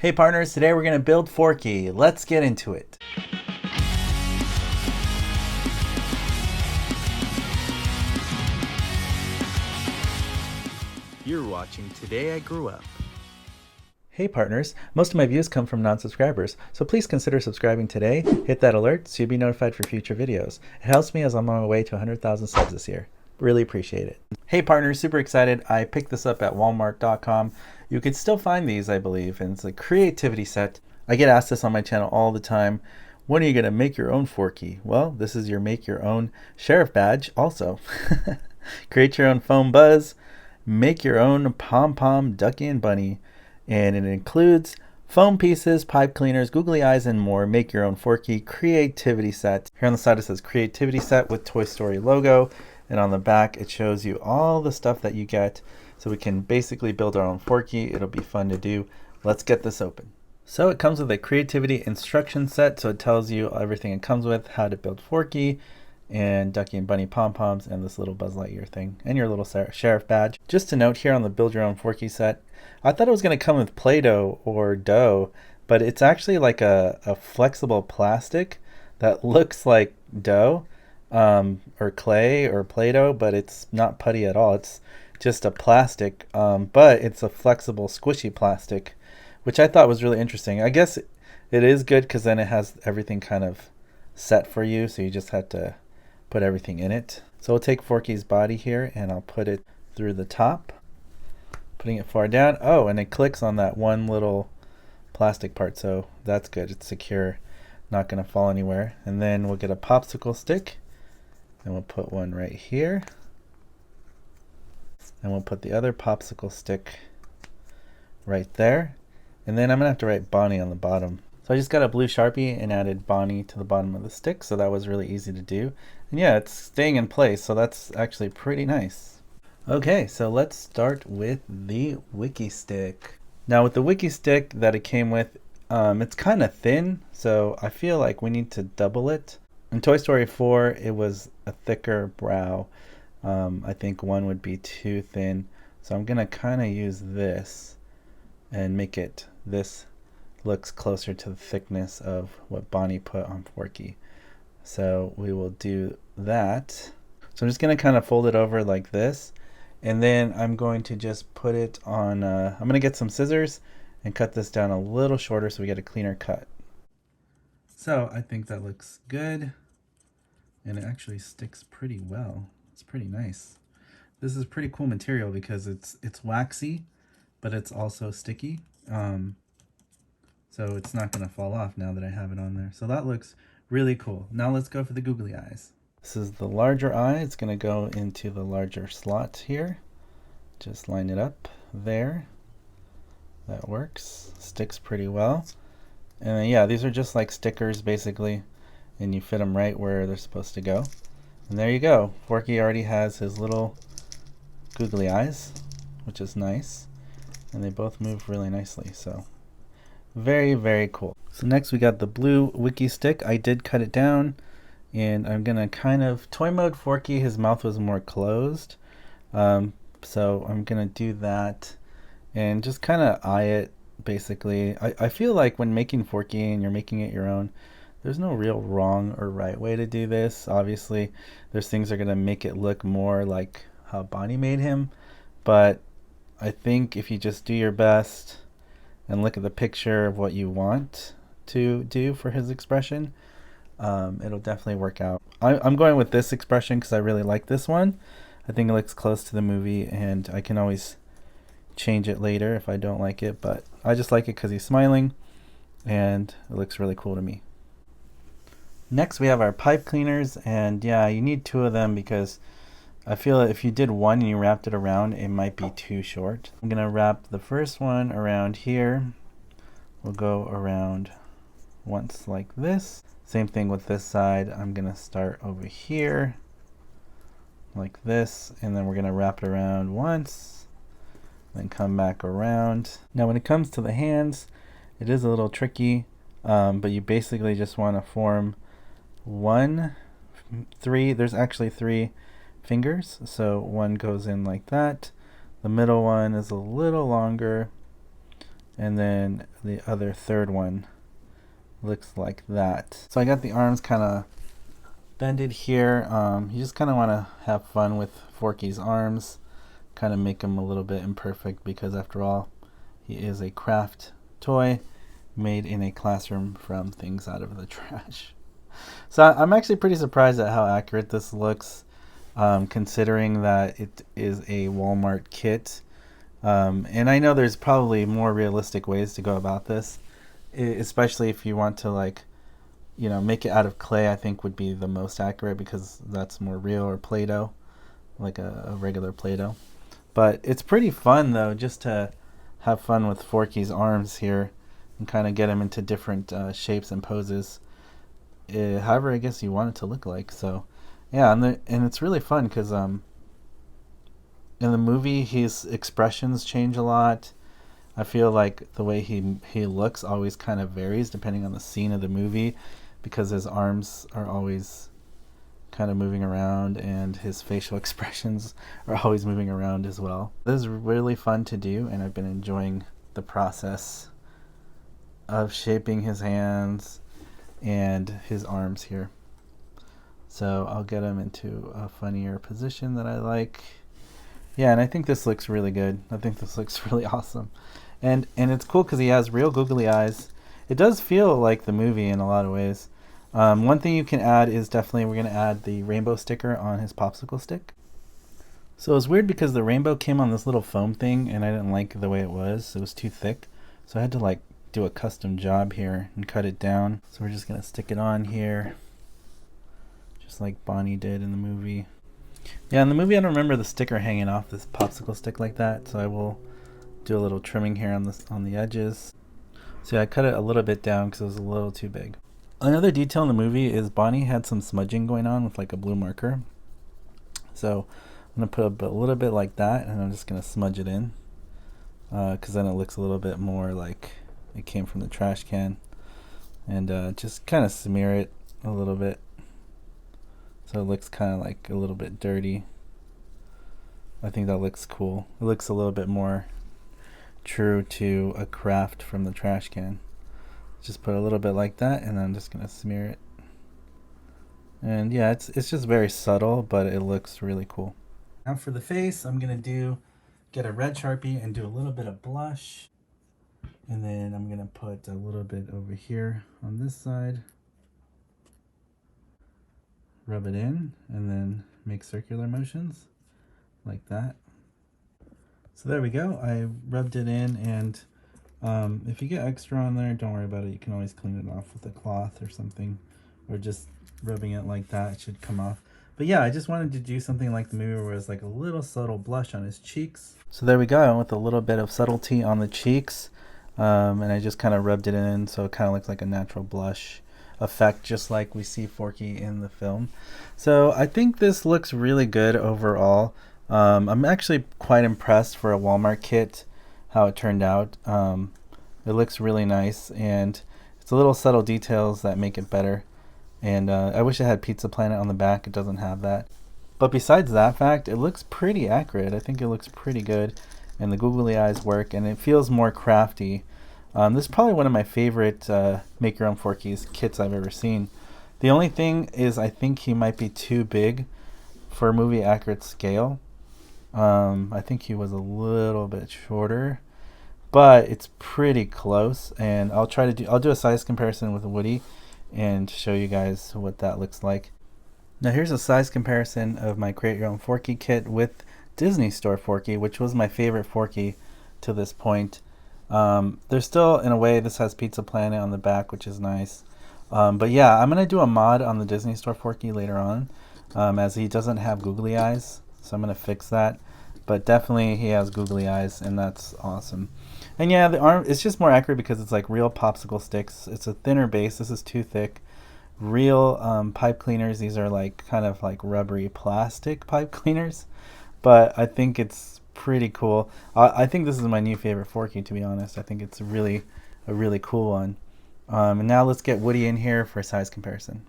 Hey partners, today we're going to build Forky. Let's get into it. You're watching Today I Grew Up. Hey partners, most of my views come from non-subscribers, so please consider subscribing today. Hit that alert so you'll be notified for future videos. It helps me as I'm on my way to 100,000 subs this year. Really appreciate it. Hey partners, super excited. I picked this up at walmart.com. You could still find these, I believe, and it's a creativity set. I get asked this on my channel all the time. When are you going to make your own Forky? Well, this is your make your own sheriff badge also. Create your own foam buzz, make your own pom-pom ducky and bunny, and it includes foam pieces, pipe cleaners, googly eyes, and more. Make your own Forky creativity set. Here on the side it says creativity set with Toy Story logo, and on the back it shows you all the stuff that you get, so we can basically build our own Forky. It'll be fun to do. Let's get this open. So it comes with a creativity instruction set, so it tells you everything it comes with, how to build Forky, and Ducky and Bunny pom-poms, and this little Buzz Lightyear thing, and your little sheriff badge. Just to note here on the Build Your Own Forky set, I thought it was going to come with Play-Doh or dough, but it's actually like a flexible plastic that looks like dough or clay or Play-Doh, but it's not putty at all. It's just a plastic, but it's a flexible, squishy plastic, which I thought was really interesting. I guess it is good because then it has everything kind of set for you, so you just have to put everything in it. So we'll take Forky's body here and I'll put it through the top, putting it far down. Oh, and it clicks on that one little plastic part, so that's good. It's secure, not going to fall anywhere. And then we'll get a popsicle stick and we'll put one right here. And we'll put the other popsicle stick right there. And then I'm going to have to write Bonnie on the bottom. So I just got a blue Sharpie and added Bonnie to the bottom of the stick, so that was really easy to do. And yeah, it's staying in place, so that's actually pretty nice. Okay, so let's start with the wiki stick. Now with the wiki stick that it came with, it's kind of thin, so I feel like we need to double it. In Toy Story 4, it was a thicker brow. I think one would be too thin, so I'm gonna kind of use this and make it this looks closer to the thickness of what Bonnie put on Forky. So we will do that. So I'm just going to kind of fold it over like this, and then I'm going to just put it on, I'm going to get some scissors and cut this down a little shorter so we get a cleaner cut. So I think that looks good, and it actually sticks pretty well. It's pretty nice. This is pretty cool material because it's waxy, but it's also sticky. So it's not going to fall off now that I have it on there. So that looks really cool. Now let's go for the googly eyes. This is the larger eye. It's going to go into the larger slot here. Just line it up there. That works. Sticks pretty well. And then, yeah, these are just like stickers basically, and you fit them right where they're supposed to go. And there you go. Forky already has his little googly eyes, which is nice. And they both move really nicely, so very, very cool. So next we got the blue wiki stick. I did cut it down, and I'm gonna kind of toy mode Forky. His mouth was more closed, so I'm gonna do that and just kind of eye it basically. I feel like when making Forky and you're making it your own, there's no real wrong or right way to do this. Obviously there's things that are gonna make it look more like how Bonnie made him, but I think if you just do your best and look at the picture of what you want to do for his expression, it'll definitely work out. I'm going with this expression because I really like this one. I think it looks close to the movie, and I can always change it later if I don't like it, but I just like it because he's smiling and it looks really cool to me. Next we have our pipe cleaners, and yeah, you need two of them because I feel that if you did one and you wrapped it around, it might be too short. I'm going to wrap the first one around here. We'll go around once like this. Same thing with this side. I'm going to start over here like this, and then we're going to wrap it around once, then come back around. Now when it comes to the hands, it is a little tricky, but you basically just want to form there's actually three fingers, so one goes in like that. The middle one is a little longer, and then the other third one looks like that. So I got the arms kind of bended here. You just kind of want to have fun with Forky's arms, kind of make him a little bit imperfect, because after all, he is a craft toy made in a classroom from things out of the trash. So I'm actually pretty surprised at how accurate this looks, considering that it is a Walmart kit. And I know there's probably more realistic ways to go about this, especially if you want to, like, you know, make it out of clay. I think would be the most accurate, because that's more real, or Play-Doh, like a regular Play-Doh. But it's pretty fun though, just to have fun with Forky's arms here and kind of get him into different shapes and poses, however I guess you want it to look like. So yeah, and it's really fun because in the movie his expressions change a lot. I feel like the way he looks always kind of varies depending on the scene of the movie, because his arms are always kind of moving around and his facial expressions are always moving around as well. This is really fun to do, and I've been enjoying the process of shaping his hands and his arms here. So I'll get him into a funnier position that I like. Yeah, and I think this looks really good. I think this looks really awesome. And it's cool because he has real googly eyes. It does feel like the movie in a lot of ways. One thing you can add is definitely we're going to add the rainbow sticker on his popsicle stick. So it was weird because the rainbow came on this little foam thing, and I didn't like the way it was. It was too thick. So I had to like do a custom job here and cut it down. So we're just going to stick it on here, just like Bonnie did in the movie. Yeah, in the movie I don't remember the sticker hanging off this popsicle stick like that, so I will do a little trimming here on the edges. So yeah, I cut it a little bit down because it was a little too big. Another detail in the movie is Bonnie had some smudging going on with like a blue marker. So I'm going to put a little bit like that, and I'm just going to smudge it in, because then it looks a little bit more like it came from the trash can. And just kind of smear it a little bit so it looks kind of like a little bit dirty. I think that looks cool. It looks a little bit more true to a craft from the trash can. Just put a little bit like that, and then I'm just gonna smear it. And yeah, it's just very subtle, but it looks really cool. Now for the face, I'm gonna get a red Sharpie and do a little bit of blush, and then I'm gonna put a little bit over here on this side, rub it in, and then make circular motions like that. So there we go. I rubbed it in, and if you get extra on there, don't worry about it. You can always clean it off with a cloth or something, or just rubbing it like that, it should come off. But yeah, I just wanted to do something like the movie where it's like a little subtle blush on his cheeks. So there we go. I went with a little bit of subtlety on the cheeks, and I just kind of rubbed it in so it kind of looks like a natural blush effect, just like we see Forky in the film. So I think this looks really good overall. I'm actually quite impressed for a Walmart kit how it turned out. It looks really nice, and it's a little subtle details that make it better. And I wish it had Pizza Planet on the back. It doesn't have that. But besides that fact, it looks pretty accurate. I think it looks pretty good, and the googly eyes work, and it feels more crafty. This is probably one of my favorite Make Your Own Forky's kits I've ever seen. The only thing is I think he might be too big for movie accurate scale. I think he was a little bit shorter, but it's pretty close, and I'll do a size comparison with Woody and show you guys what that looks like. Now here's a size comparison of my Create Your Own Forky kit with Disney Store Forky, which was my favorite Forky to this point. There's still, in a way, this has Pizza Planet on the back, which is nice. But yeah, I'm going to do a mod on the Disney Store Forky later on, as he doesn't have googly eyes, so I'm going to fix that. But definitely he has googly eyes, and that's awesome. And yeah, the arm, it's just more accurate because it's like real popsicle sticks. It's a thinner base. This is too thick. Real pipe cleaners. These are like kind of like rubbery plastic pipe cleaners. But I think it's pretty cool. I think this is my new favorite Forky, to be honest. I think it's a really cool one. And now let's get Woody in here for a size comparison.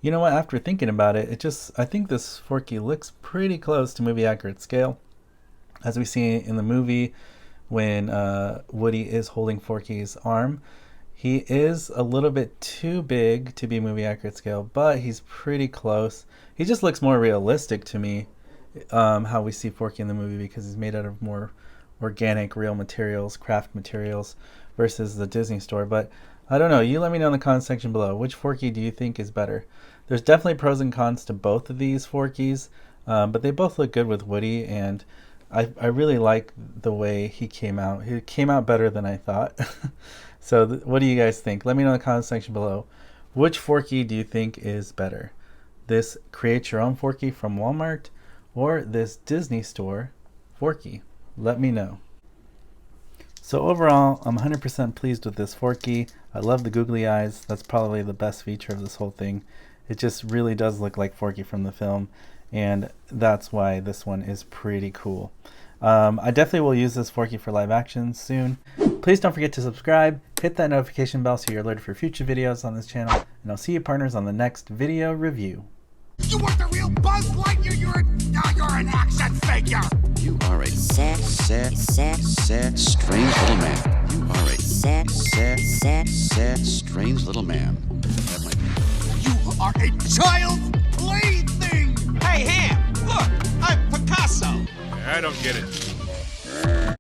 You know what? After thinking about it, I think this Forky looks pretty close to movie accurate scale. As we see in the movie, when Woody is holding Forky's arm. He is a little bit too big to be movie accurate scale, but he's pretty close. He just looks more realistic to me, how we see Forky in the movie, because he's made out of more organic, real materials, craft materials, versus the Disney store. But I don't know. You let me know in the comment section below. Which Forky do you think is better? There's definitely pros and cons to both of these Forkies, but they both look good with Woody, and I really like the way he came out. He came out better than I thought. So what do you guys think? Let me know in the comment section below. Which Forky do you think is better? This create your own Forky from Walmart, or this Disney store Forky? Let me know. So overall, I'm 100% pleased with this Forky. I love the googly eyes. That's probably the best feature of this whole thing. It just really does look like Forky from the film, and that's why this one is pretty cool. I definitely will use this Forky for live action soon. Please don't forget to subscribe, hit that notification bell so you're alerted for future videos on this channel, and I'll see you partners on the next video review. You weren't the real Buzz Lightyear, you're an action figure! You are a sad, strange little man. You are a sad, strange little man. That might be. You are a child's plaything! Hey, Ham, look, I'm Picasso. I don't get it.